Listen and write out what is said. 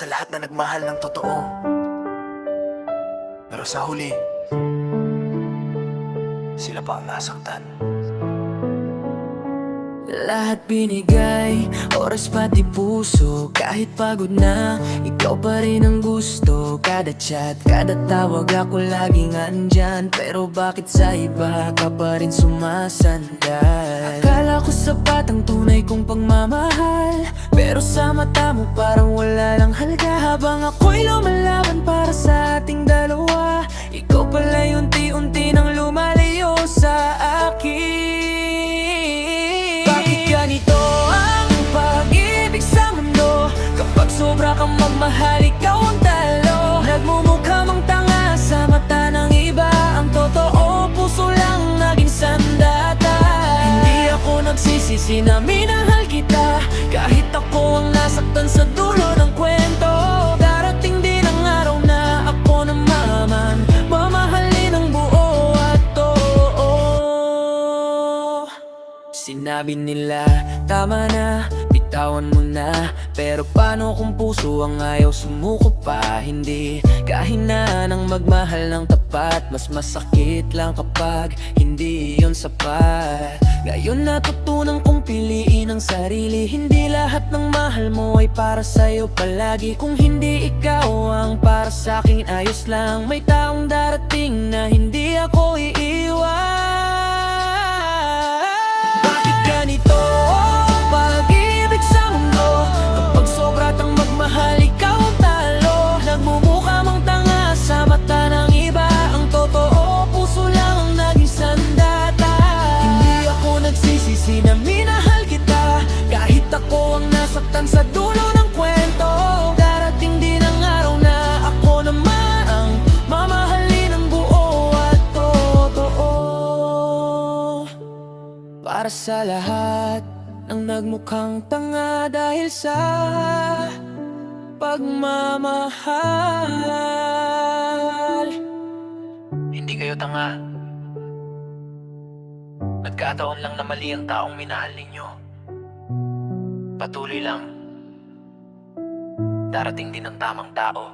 sa lahat na nagmahal ng totoo. Pero sa huli, sila pa ang nasaktan. Lahat binigay, oras pati puso. Kahit pagod na, ikaw pa rin ang gusto. Kada chat, kada tawag ako laging andyan. Pero bakit sa iba ka pa rin sumasandal? Akala ko sapat ang tunay kong pagmamahal, pero sa mata mo parang wala lang halaga. Habang ako'y lumalaban para sa ating dalawa, ikaw pala'y unti-unti nang lumalayo sa akin. Ganito ang pag-ibig sa mundo. Kapag sobra kang magmahal, ikaw ang talo. Nagmumukha mang tanga sa mata ng iba. Ang totoo, puso lang naging sandata. Hindi ako nagsisisi na minahal kita, kahit ako ang nasaktan sa dulo ng kwento. Darating din ang araw na ako naman mamahalin ng buo at totoo. Sinabi nila, tama na, bitawan mo na. Pero paano kung puso ang ayaw sumuko pa? Hindi kahinaan ang magmahal ng tapat. Mas masakit lang kapag hindi yon sapat. Ngayon natutunan kong piliin ang sarili. Hindi lahat ng mahal mo ay para sa'yo palagi. Kung hindi ikaw ang para sa'kin, ayos lang. May taong darating na hindi ako iiwan. Ganito ang pag-ibig sa mundo. Kapag sobra kang magmahal, ikaw ang talo. Nagmumukha mang tanga sa mata ng iba. Ang totoo, puso lang ang naging sandata. Hindi ako nagsisisi na minahal kita, kahit ako ang nasaktan sa dulo ng kwento. Darating din ang araw na ako naman ang mamahalin ng buo at totoo. Para sa lahat ng nagmukhang tanga dahil sa pagmamahal. Hindi kayo tanga. Nagkataon lang na mali ang taong minahal ninyo. Patuloy lang. Darating din ang tamang tao.